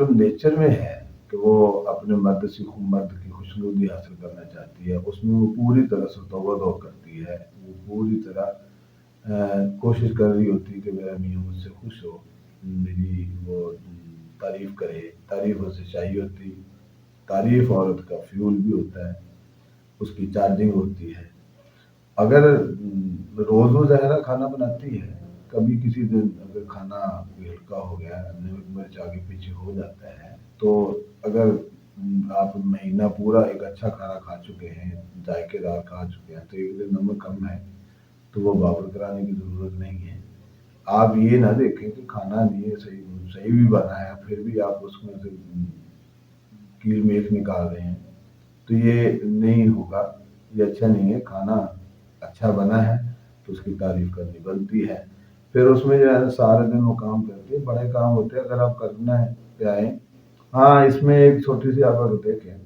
मतलब नेचर में है कि वो अपने मर्द की खुशनुदी हासिल करना चाहती है, उसमें वो पूरी तरह से तौबा करती है, वो पूरी तरह कोशिश कर रही होती है कि मेरा मियाँ मुझसे खुश हो, मेरी वो तारीफ करे, तारीफ उसे चाहिए होती, तारीफ औरत का फ्यूल भी होता है, उसकी चार्जिंग होती है। अगर रोज रोज ज़ाहिरा खाना बनाती है, कभी किसी दिन अगर खाना कोई हल्का हो गया, नमक मिर्च आगे पीछे हो जाता है, तो अगर आप महीना पूरा एक अच्छा खाना खा चुके हैं, जायकेदार खा चुके हैं, तो एक दिन नमक कम है तो वो बावर कराने की ज़रूरत नहीं है। आप ये ना देखें कि खाना नहीं है, सही सही भी बना है, फिर भी आप उसमें से कील मेख निकाल रहे हैं, तो ये नहीं होगा, ये अच्छा नहीं है। खाना अच्छा बना है तो उसकी तारीफ करनी बनती है। फिर उसमें जो है सारे दिन वो काम करती है, बड़े काम होते हैं अगर आप करना है पे आए। हाँ, इसमें एक छोटी सी आप अगर देखें,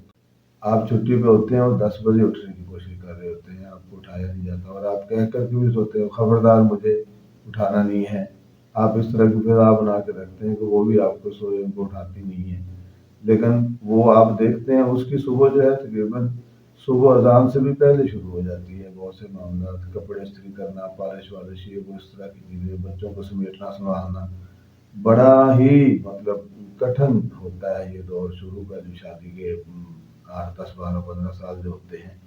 आप छुट्टी पे होते हैं और 10 बजे उठने की कोशिश कर रहे होते हैं, आपको उठाया नहीं जाता और आप कह कर के भी सोते हो खबरदार मुझे उठाना नहीं है। आप इस तरह की फिजा बना के रखते हैं कि वो भी आपको सोए उनको उठाती नहीं है। लेकिन वो आप देखते हैं उसकी सुबह जो है तकरीबन सुबह अजान से भी पहले शुरू हो जाती है। बहुत से मामला, कपड़े इस्त्री करना, पॉलिश वालिश, ये वो इस तरह की चीज़ें, बच्चों को समेटना संभालना, बड़ा ही मतलब कठिन होता है ये दौर शुरू का, जो शादी के 8 10 12 15 साल जो होते हैं,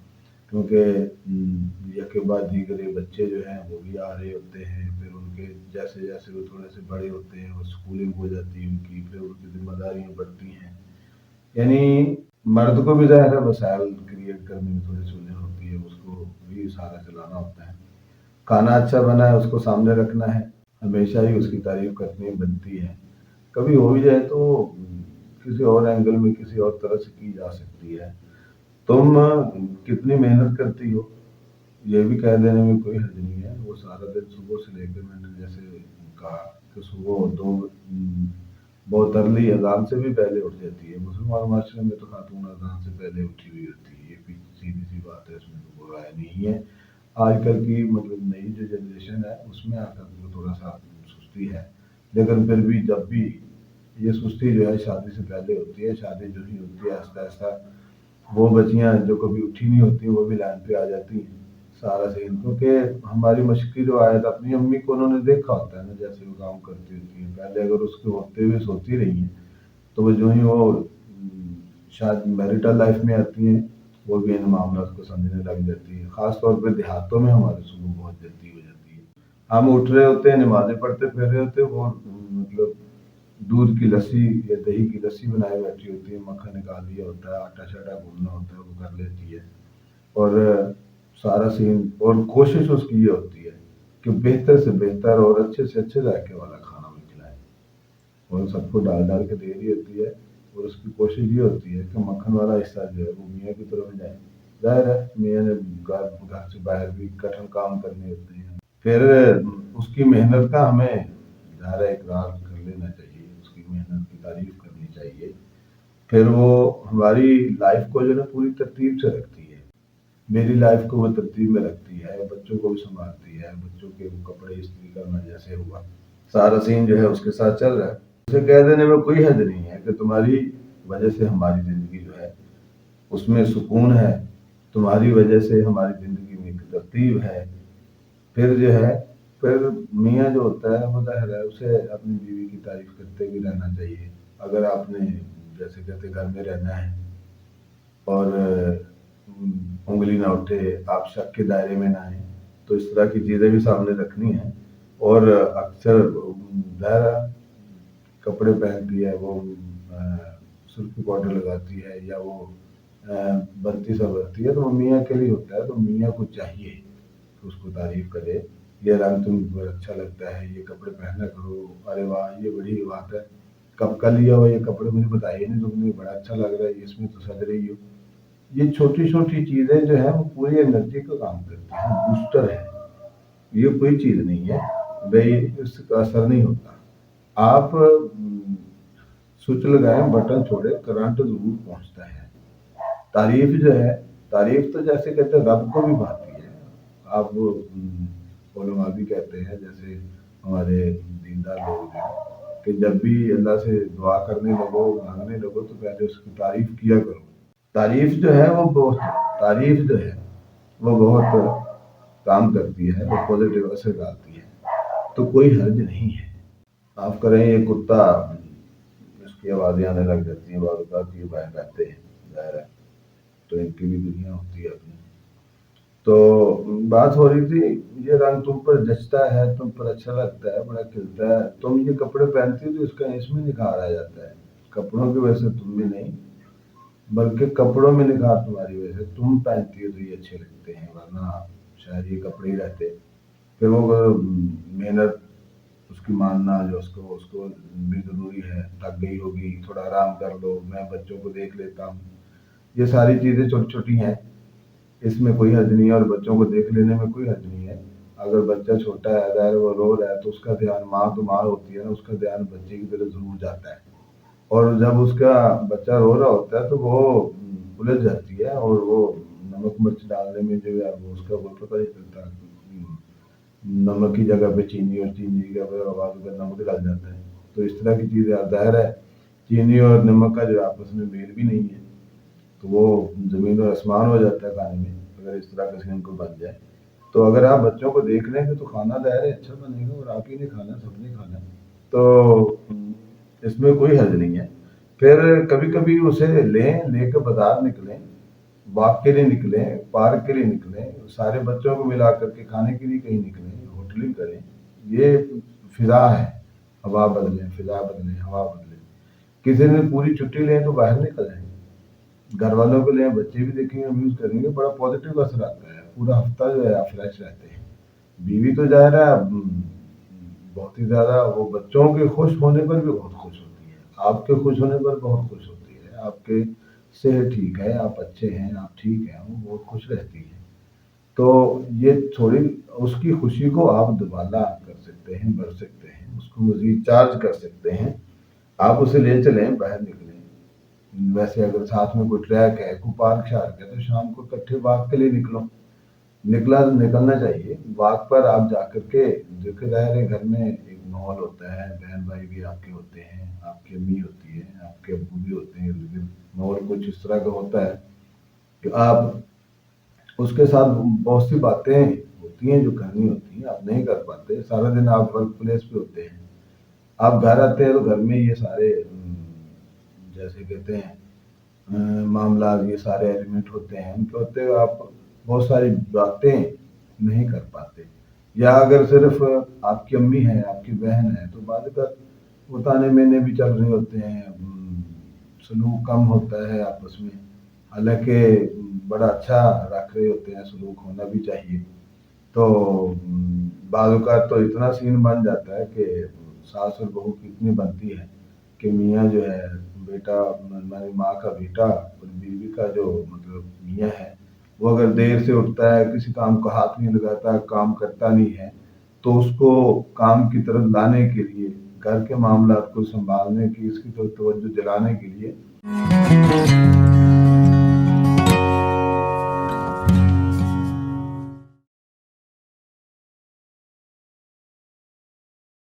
क्योंकि यके बाद दीगरे बच्चे जो हैं वो भी आ रहे होते हैं, फिर उनके जैसे जैसे वो थोड़े से बड़े होते हैं, वो स्कूलिंग हो जाती है उनकी, फिर उनकी जिम्मेदारियाँ बढ़ती हैं। यानी मर्द को भी ज़ाहिर है वसाइल क्रिएट करने में थोड़ी सुलझन होती है, उसको भी सारा चलाना होता है। खाना अच्छा बना है उसको सामने रखना है, हमेशा ही उसकी तारीफ करनी बनती है। कभी हो भी जाए तो किसी और एंगल में किसी और तरह से की जा सकती है। तुम कितनी मेहनत करती हो ये भी कह देने में कोई हर्ज नहीं है। वो सारा दिन सुबह से लेकर, मैंने जैसे कहा कि सुबह दो बहुत अर्ली अजान से भी पहले उठ जाती है। मुसलमान माशरे में तो खातून अजान से पहले उठी हुई होती है, ये भी सीधी सी बात है, इसमें तो कोई राय नहीं है। आजकल की मतलब नई जो जनरेशन है उसमें आकर के थोड़ा सा सुस्ती है, लेकिन फिर भी जब भी ये सुस्ती जो है शादी से पहले होती है, शादी जो ही होती है आहिस्ता आहिस्ता वो बच्चियाँ जो कभी उठी नहीं होती वो भी लाइन पे आ जाती हैं। सारा सीन, क्योंकि हमारी मशक़ी जो आयत अपनी अम्मी को उन्होंने देखा होता है ना, जैसे वो काम करती होती हैं पहले, अगर उसके होते हुए सोती रही हैं तो वो जो ही वो शायद मैरिटल लाइफ में आती हैं, वो भी इन मामला को समझने लग जाती है। ख़ास तौर पे देहातों में हमारी सुबह बहुत जल्दी हो जाती है। हम उठ रहे होते हैं, नमाज़ें पढ़ते फिर रहे होते हैं, वो मतलब दूध की लस्सी या दही की लस्सी बनाए बैठी होती है, मक्खन निकाल लिया होता है, आटा शाटा गूंदना होता है, वो कर लेती है। और सारा सीन, और कोशिश उसकी ये होती है कि बेहतर से बेहतर और अच्छे से अच्छे जायके वाला खाना में खिलाए, और सबको डाल डाल के दे रही होती है। और उसकी कोशिश ये होती है कि मक्खन वाला हिस्सा जो है वो मियाँ की तरफ जाए। जाहिर है मियाँ ने घर से बाहर भी कठिन काम करने होते हैं, फिर उसकी मेहनत का हमें ज़ाहिर इकरार कर लेना चाहिए, उसकी मेहनत की तारीफ करनी चाहिए। फिर वो हमारी लाइफ को जो है पूरी तरतीब से रखती है, मेरी लाइफ को वो तरतीब में रखती है, बच्चों को भी संभालती है, बच्चों के वो कपड़े इस्त्री करना जैसे हुआ, सारा सीन जो है उसके साथ चल रहा है। उसे कह देने में कोई हद नहीं है कि तुम्हारी वजह से हमारी ज़िंदगी जो है उसमें सुकून है, तुम्हारी वजह से हमारी ज़िंदगी में एक तरतीब है। फिर जो है, फिर मियाँ जो होता है वो ज़ाहिर है उसे अपनी बीवी की तारीफ करते भी रहना चाहिए। अगर आपने जैसे कहते घर में रहना है और उंगली ना उठे, आप शक के दायरे में ना आए, तो इस तरह की चीज़ें भी सामने रखनी है। और अक्सर ज़ाहिर है कपड़े पहनती है वो, सुर्खी पाउडर लगाती है या वो बनती संवरती है, तो वो मियाँ के लिए होता है। तो मियाँ को चाहिए कि उसको तारीफ करे, ये रंग तुमको अच्छा लगता है, ये कपड़े पहना करो, अरे वाह ये बड़ी बात है, कब का लिया हो ये कपड़े, मुझे बताइए नहीं तुमने, बड़ा अच्छा लग रहा है, इसमें तो सज रही हो। ये छोटी छोटी चीज़ें जो है वो पूरी एनर्जी का काम करती हैं, बूस्टर है। ये कोई चीज़ नहीं है भाई इसका असर नहीं होता। आप स्विच लगाएं, बटन छोड़े, करंट जरूर पहुंचता है। तारीफ जो है, तारीफ तो जैसे कहते हैं रब को भी भाती है। आप उलमा भी कहते हैं, जैसे हमारे दीनदार लोग हैं کہ جب بھی اللہ سے دعا کرنے لگو مانگنے لگو تو پہلے اس کی تعریف کیا کرو. تعریف جو ہے وہ بہت کام کرتی ہے، وہ پازیٹیو اثر ڈالتی ہے، تو کوئی حرج نہیں ہے. آپ کریں یہ کتا اس کی آوازیں آنے لگ جاتی ہیں، بعض اوقات یہ باہر رہتے ہیں ظاہر ہے، تو ان کی بھی دنیا ہوتی ہے اپنی. تو بات ہو رہی تھی یہ رنگ تم پر جچتا ہے، تم پر اچھا لگتا ہے، بڑا کھلتا ہے، تم یہ کپڑے پہنتی ہو تو اس میں نکھار آ جاتا ہے. کپڑوں کی وجہ سے تم میں نہیں بلکہ کپڑوں میں نکھار تمہاری وجہ سے، تم پہنتی ہو تو یہ اچھے لگتے ہیں، ورنہ شاید یہ کپڑے ہی رہتے. پھر وہ محنت اس کی ماننا جو اس کو بھی ضروری ہے، تھک گئی ہوگی تھوڑا آرام کر لو، میں بچوں کو دیکھ لیتا ہوں، یہ ساری چیزیں چھوٹی چھوٹی ہیں، اس میں کوئی حرج نہیں ہے، اور بچوں کو دیکھ لینے میں کوئی حرج نہیں ہے. اگر بچہ چھوٹا ہے ظاہر وہ رو رہا ہے تو اس کا دھیان، ماں تو ماں ہوتی ہے نا، اس کا دھیان بچے کی طرف ضرور جاتا ہے. اور جب اس کا بچہ رو رہا ہوتا ہے تو وہ الجھ جاتی ہے، اور وہ نمک مرچ ڈالنے میں جو ہے وہ اس کا وہ پتہ نہیں چلتا، نمک کی جگہ پہ چینی اور چینی کی جگہ پہ آواز کا نمک ڈال جاتا ہے. تو اس طرح کی چیزیں ظاہر ہے چینی اور نمک کا جو آپس میں میل بھی نہیں ہے، تو وہ زمین اور آسمان ہو جاتا ہے کھانے میں اگر اس طرح کا سین کو بن جائے. تو اگر آپ بچوں کو دیکھ لیں گے تو کھانا ظاہر ہے اچھا بنے گا، اور آپ ہی نے کھانا، سب نے کھانا. تو اس میں کوئی حرج نہیں ہے. پھر کبھی کبھی اسے لے کے بازار نکلیں، واک کے لیے نکلیں، پارک کے لیے نکلیں، سارے بچوں کو ملا کر کے کھانے کے لیے کہیں نکلیں، ہوٹلنگ کریں. یہ فضا ہے، ہوا بدلیں، فضا بدلیں، ہوا بدلیں. کسی نے پوری چھٹی لیں تو باہر نکل جائیں، گھر والوں کو لیں، بچے بھی دیکھیں گے، یوز کریں گے، بڑا پازیٹیو اثر آتا ہے. پورا ہفتہ جو ہے آپ فریش رہتے ہیں. بیوی تو ظاہر ہے بہت ہی زیادہ وہ بچوں کے خوش ہونے پر بھی بہت خوش ہوتی ہے، آپ کے خوش ہونے پر بہت خوش ہوتی ہے، آپ کے صحت ٹھیک ہے، آپ اچھے ہیں، آپ ٹھیک ہیں، وہ بہت خوش رہتی ہے. تو یہ تھوڑی اس کی خوشی کو آپ دوبالا کر سکتے ہیں، بڑھ سکتے ہیں، اس کو مزید چارج کر سکتے ہیں. آپ اسے لے چلیں، باہر نکلیں. ویسے اگر ساتھ میں کوئی ٹریک ہے، کوئی پارک شارک ہے تو شام کو اکٹھے واک کے لیے نکلنا چاہیے. واک پر آپ جا کر کے دیکھے ظاہر ہے گھر میں ایک ماحول ہوتا ہے، بہن بھائی بھی آپ کے ہوتے ہیں، آپ کی امی ہوتی ہے، آپ کے ابو بھی ہوتے ہیں، لیکن ماحول کچھ اس طرح کا ہوتا ہے کہ آپ اس کے ساتھ بہت سی باتیں ہوتی ہیں جو کرنی ہوتی ہیں، آپ نہیں کر پاتے. سارا دن آپ ورک پلیس پہ ہوتے ہیں، آپ گھر آتے ہیں تو گھر میں یہ سارے جیسے کہتے ہیں معاملات، یہ سارے ایلیمنٹ ہوتے ہیں، ان کے ہوتے ہوئے آپ بہت ساری باتیں نہیں کر پاتے. یا اگر صرف آپ کی امی ہے، آپ کی بہن ہے، تو بعد کا وہ تانے مینے بھی چل رہے ہوتے ہیں، سلوک کم ہوتا ہے آپس میں، حالانکہ بڑا اچھا رکھ رہے ہوتے ہیں، سلوک ہونا بھی چاہیے. تو بعض اوقات تو اتنا سین بن جاتا ہے کہ ساس اور بہو کی اتنی بنتی ہے کہ میاں جو ہے بیٹا، ہماری ماں کا بیٹا اور بیوی کا جو مطلب میاں ہے، وہ اگر دیر سے اٹھتا ہے، کسی کام کو ہاتھ نہیں لگاتا، کام کرتا نہیں ہے، تو اس کو کام کی طرف لانے کے لیے، گھر کے معاملات کو سنبھالنے کی، اس کی طرف توجہ دلانے کے لیے